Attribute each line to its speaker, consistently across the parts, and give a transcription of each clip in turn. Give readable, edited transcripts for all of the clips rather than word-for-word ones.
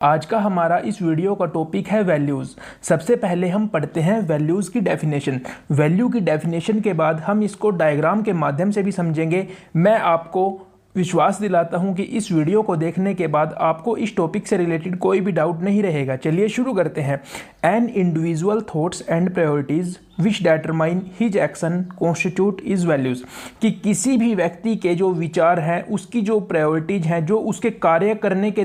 Speaker 1: आज का हमारा इस वीडियो का टॉपिक है वैल्यूज़। सबसे पहले हम पढ़ते हैं वैल्यूज़ की डेफिनेशन। वैल्यू की डेफिनेशन के बाद हम इसको डायग्राम के माध्यम से भी समझेंगे। मैं आपको विश्वास दिलाता हूं कि इस वीडियो को देखने के बाद आपको इस टॉपिक से रिलेटेड कोई भी डाउट नहीं रहेगा। चलिए शुरू करते हैं। An individual thoughts and priorities which determine his action constitute is values, कि किसी भी व्यक्ति के जो विचार हैं, उसकी जो प्रायोरिटीज हैं, जो उसके कार्य करने के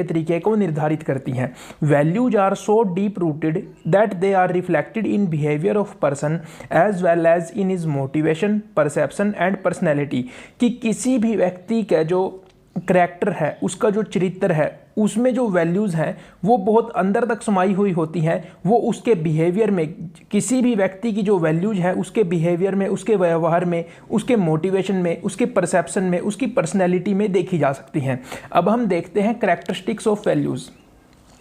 Speaker 1: तरीके को निर्धारित करती हैं। Values are so deep rooted that they are reflected in behaviour of person as well as in his motivation, perception and personality, कि किसी भी व्यक्ति का जो करैक्टर है, उसका जो चरित्र है, उसमें जो वैल्यूज़ हैं वो बहुत अंदर तक समाई हुई होती हैं। वो उसके बिहेवियर में, किसी भी व्यक्ति की जो वैल्यूज़ है उसके बिहेवियर में, उसके व्यवहार में, उसके मोटिवेशन में, उसके परसेप्शन में, उसकी पर्सनैलिटी में देखी जा सकती हैं। अब हम देखते हैं characteristics of values.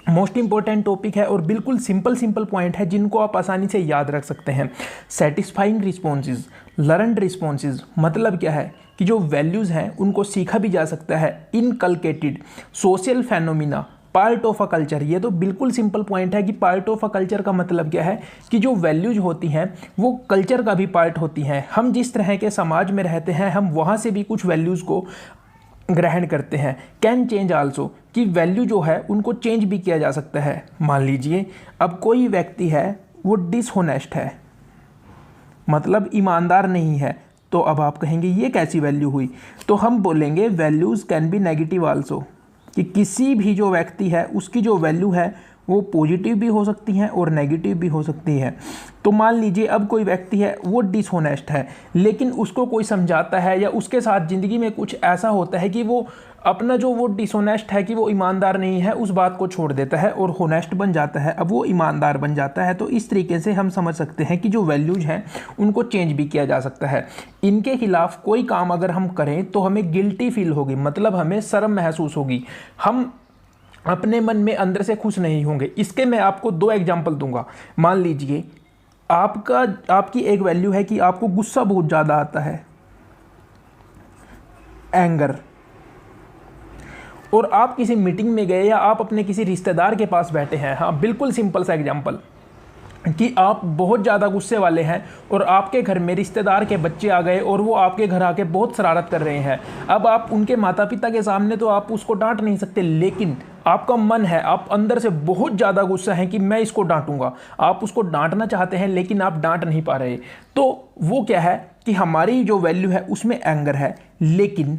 Speaker 1: Most important topic है और बिल्कुल सिंपल पॉइंट है जिनको आप आसानी से याद रख सकते हैं। सेटिस्फाइंग रिस्पॉन्सेज, लर्नड रिस्पॉन्सेज, मतलब क्या है कि जो वैल्यूज़ हैं उनको सीखा भी जा सकता है। Inculcated, social phenomena, part of a culture. ये तो बिल्कुल सिंपल पॉइंट है कि पार्ट ऑफ अ कल्चर का मतलब क्या है कि जो वैल्यूज होती हैं वो कल्चर का भी पार्ट होती हैं। हम जिस तरह के समाज में रहते हैं, हम वहाँ से भी कुछ वैल्यूज़ को ग्रहण करते हैं। कैन चेंज आल्सो, कि वैल्यू जो है उनको चेंज भी किया जा सकता है। मान लीजिए अब कोई व्यक्ति है वो डिसहोनेस्ट है, मतलब ईमानदार नहीं है, तो अब आप कहेंगे ये कैसी वैल्यू हुई? तो हम बोलेंगे values can be negative also, कि किसी भी जो व्यक्ति है उसकी जो वैल्यू है वो पॉजिटिव भी हो सकती हैं और नेगेटिव भी हो सकती है। तो मान लीजिए अब कोई व्यक्ति है वो डिसहोनेस्ट है, लेकिन उसको कोई समझाता है या उसके साथ ज़िंदगी में कुछ ऐसा होता है कि वो अपना जो वो डिसहोनेस्ट है, कि वो ईमानदार नहीं है, उस बात को छोड़ देता है और होनेस्ट बन जाता है। अब वो ईमानदार बन जाता है। तो इस तरीके से हम समझ सकते हैं कि जो वैल्यूज हैं उनको चेंज भी किया जा सकता है। इनके खिलाफ कोई काम अगर हम करें तो हमें गिल्टी फील होगी, मतलब हमें शर्म महसूस होगी, हम अपने मन में अंदर से खुश नहीं होंगे। इसके मैं आपको दो एग्जाम्पल दूंगा। मान लीजिए आपकी एक वैल्यू है कि आपको गुस्सा बहुत ज़्यादा आता है, एंगर, और आप किसी मीटिंग में गए या आप अपने किसी रिश्तेदार के पास बैठे हैं। हाँ, बिल्कुल सिंपल सा एग्जाम्पल कि आप बहुत ज़्यादा गुस्से वाले हैं और आपके घर में रिश्तेदार के बच्चे आ गए और वो आपके घर आके बहुत शरारत कर रहे हैं। अब आप उनके माता पिता के सामने तो आप उसको डांट नहीं सकते, लेकिन आपका मन है, आप अंदर से बहुत ज़्यादा गुस्सा है कि मैं इसको डांटूंगा। आप उसको डांटना चाहते हैं लेकिन आप डांट नहीं पा रहे। तो वो क्या है कि हमारी जो वैल्यू है उसमें एंगर है, लेकिन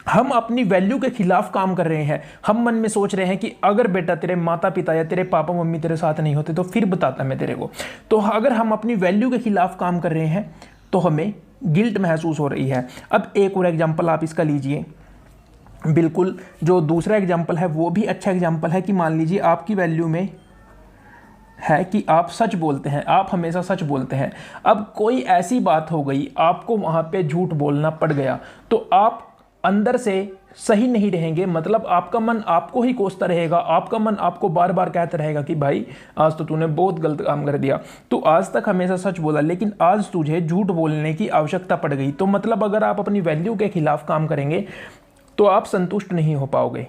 Speaker 1: हम अपनी वैल्यू के खिलाफ काम कर रहे हैं। हम मन में सोच रहे हैं कि अगर बेटा तेरे माता पिता या तेरे पापा मम्मी तेरे साथ नहीं होते तो फिर बताता मैं तेरे को। तो अगर हम अपनी वैल्यू के खिलाफ काम कर रहे हैं तो हमें गिल्ट महसूस हो रही है। अब एक और एग्जाम्पल आप इसका लीजिए। बिल्कुल जो दूसरा एग्जाम्पल है वो भी अच्छा एग्जाम्पल है कि मान लीजिए आपकी वैल्यू में है कि आप सच बोलते हैं, आप हमेशा सच बोलते हैं। अब कोई ऐसी बात हो गई, आपको वहाँ पे झूठ बोलना पड़ गया, तो आप अंदर से सही नहीं रहेंगे, मतलब आपका मन आपको ही कोसता रहेगा, आपका मन आपको बार बार कहता रहेगा कि भाई आज तो तूने बहुत गलत काम कर दिया, तो आज तक हमेशा सच बोला लेकिन आज तुझे झूठ बोलने की आवश्यकता पड़ गई। तो मतलब अगर आप अपनी वैल्यू के खिलाफ काम करेंगे तो आप संतुष्ट नहीं हो पाओगे।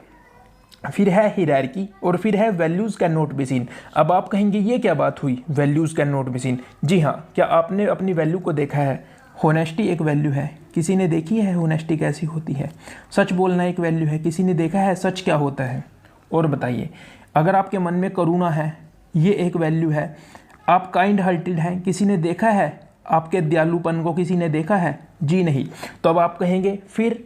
Speaker 1: फिर है हियरार्की और फिर है values can not be seen. अब आप कहेंगे ये क्या बात हुई, values can not be seen? जी हाँ, क्या आपने अपनी वैल्यू को देखा है? होनेस्टी एक वैल्यू है, किसी ने देखी है होनेस्टी कैसी होती है? सच बोलना एक वैल्यू है, किसी ने देखा है सच क्या होता है? और बताइए, अगर आपके मन में करुणा है, ये एक वैल्यू है। आप काइंड हार्टेड हैं, किसी ने देखा है आपके दयालुपन को? किसी ने देखा है? जी नहीं। तो अब आप कहेंगे फिर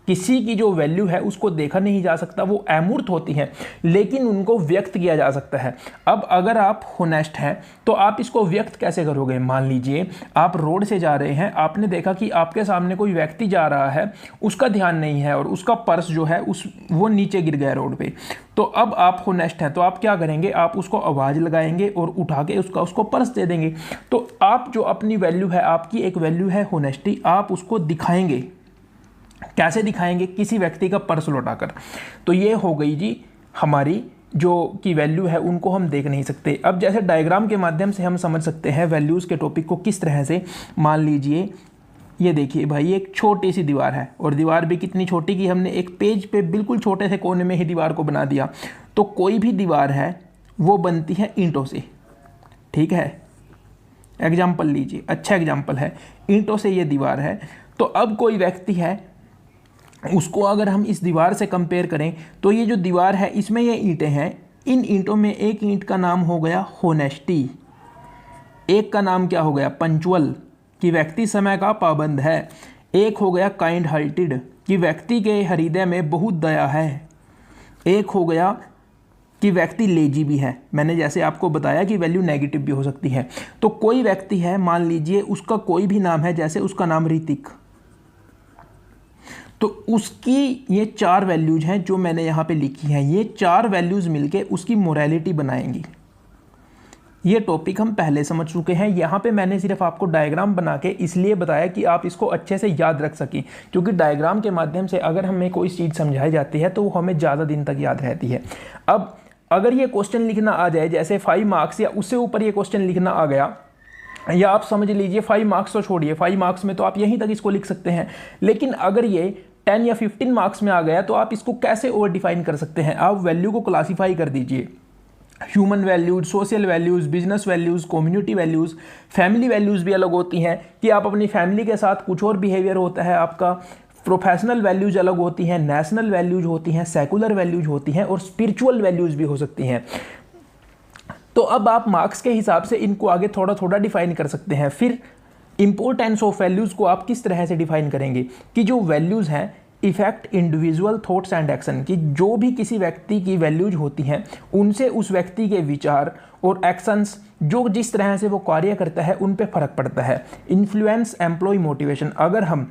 Speaker 1: किसी की जो वैल्यू है उसको देखा नहीं जा सकता, वो अमूर्त होती हैं, लेकिन उनको व्यक्त किया जा सकता है। अब अगर आप होनेस्ट हैं तो आप इसको व्यक्त कैसे करोगे? मान लीजिए आप रोड से जा रहे हैं, आपने देखा कि आपके सामने कोई व्यक्ति जा रहा है, उसका ध्यान नहीं है और उसका पर्स जो है वो नीचे गिर गया रोड पे। तो अब आप होनेस्ट हैं तो आप क्या करेंगे? आप उसको आवाज़ लगाएंगे और उठा के उसको पर्स दे देंगे। तो आप जो अपनी वैल्यू है, आपकी एक वैल्यू है होनेस्टी, आप उसको दिखाएंगे। कैसे दिखाएंगे? किसी व्यक्ति का पर्स लौटाकर। तो ये हो गई जी हमारी जो की वैल्यू है, उनको हम देख नहीं सकते। अब जैसे डायग्राम के माध्यम से हम समझ सकते हैं वैल्यूज़ के टॉपिक को किस तरह से। मान लीजिए ये देखिए भाई, एक छोटी सी दीवार है, और दीवार भी कितनी छोटी की हमने एक पेज पे बिल्कुल छोटे से कोने में ही दीवार को बना दिया। तो कोई भी दीवार है वो बनती है ईंटों से, ठीक है। एग्जाम्पल लीजिए, अच्छा एग्जाम्पल है, ईंटों से ये दीवार है। तो अब कोई व्यक्ति है, उसको अगर हम इस दीवार से कंपेयर करें तो ये जो दीवार है इसमें ये ईंटें हैं। इन ईंटों में एक ईंट का नाम हो गया होनेस्टी, एक का नाम क्या हो गया पंचुअल, कि व्यक्ति समय का पाबंद है। एक हो गया काइंड हार्टेड, कि व्यक्ति के हृदय में बहुत दया है। एक हो गया कि व्यक्ति लेजी भी है। मैंने जैसे आपको बताया कि वैल्यू नेगेटिव भी हो सकती है। तो कोई व्यक्ति है, मान लीजिए उसका कोई भी नाम है, जैसे उसका नाम ऋतिक, तो उसकी ये 4 वैल्यूज हैं जो मैंने यहाँ पे लिखी हैं। ये 4 वैल्यूज मिलके उसकी मोरालिटी बनाएंगी। ये टॉपिक हम पहले समझ चुके हैं। यहाँ पे मैंने सिर्फ आपको डायग्राम बना के इसलिए बताया कि आप इसको अच्छे से याद रख सकें, क्योंकि डायग्राम के माध्यम से अगर हमें कोई चीज़ समझाई जाती है तो वो हमें ज़्यादा दिन तक याद रहती है। अब अगर ये क्वेश्चन लिखना आ जाए, जैसे 5 मार्क्स या उससे ऊपर ये क्वेश्चन लिखना आ गया, या आप समझ लीजिए 5 मार्क्स तो छोड़िए, 5 मार्क्स में तो आप यहीं तक इसको लिख सकते हैं, लेकिन अगर ये 10 या 15 मार्क्स में आ गया तो आप इसको कैसे ओवर डिफाइन कर सकते हैं। आप वैल्यू को क्लासीफाई कर दीजिए, human values, social values, business values, community values, family values भी अलग होती हैं कि आप अपनी फैमिली के साथ कुछ और बिहेवियर होता है आपका। प्रोफेशनल वैल्यूज़ अलग होती हैं, नेशनल वैल्यूज़ होती हैं, सेकुलर वैल्यूज़ होती हैं, और स्पिरिचुअल वैल्यूज़ भी हो सकती हैं। तो अब आप मार्क्स के हिसाब से इनको आगे थोड़ा थोड़ा डिफाइन कर सकते हैं। फिर इंपॉर्टेंस ऑफ वैल्यूज़ को आप किस तरह से डिफाइन करेंगे कि जो वैल्यूज़ हैं effect individual thoughts and action, की जो भी किसी व्यक्ति की वैल्यूज होती हैं उनसे उस व्यक्ति के विचार और एक्शंस, जो जिस तरह से वो कार्य करता है उन पे फर्क पड़ता है। इन्फ्लुएंस एम्प्लॉय मोटिवेशन, अगर हम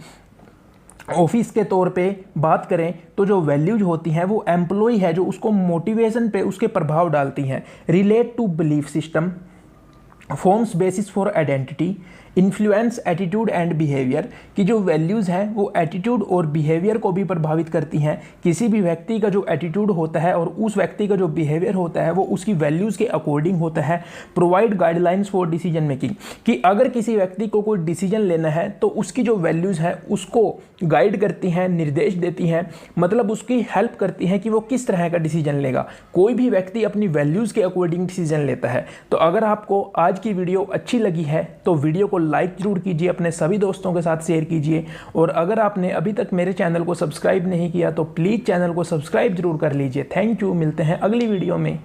Speaker 1: ऑफिस के तौर पे बात करें तो जो वैल्यूज होती हैं वो एम्प्लॉय है जो उसको मोटिवेशन पे उसके प्रभाव डालती हैं। Relate to belief system, forms basis for identity, influence attitude and behaviour, की जो वैल्यूज़ हैं वो एटीट्यूड और बिहेवियर को भी प्रभावित करती हैं। किसी भी व्यक्ति का जो एटीट्यूड होता है और उस व्यक्ति का जो बिहेवियर होता है वो उसकी वैल्यूज़ के अकॉर्डिंग होता है। Provide guidelines for decision making, कि अगर किसी व्यक्ति को कोई डिसीजन लेना है तो उसकी जो वैल्यूज़ हैं उसको गाइड करती हैं, निर्देश देती हैं, मतलब उसकी हेल्प करती हैं कि वो किस तरह का डिसीजन लेगा। कोई भी व्यक्ति अपनी वैल्यूज़ के अकॉर्डिंग डिसीजन लेता है। तो अगर आपको आज की वीडियो अच्छी लगी है तो वीडियो को लाइक जरूर कीजिए, अपने सभी दोस्तों के साथ शेयर कीजिए, और अगर आपने अभी तक मेरे चैनल को सब्सक्राइब नहीं किया तो प्लीज़ चैनल को सब्सक्राइब जरूर कर लीजिए। थैंक यू, मिलते हैं अगली वीडियो में।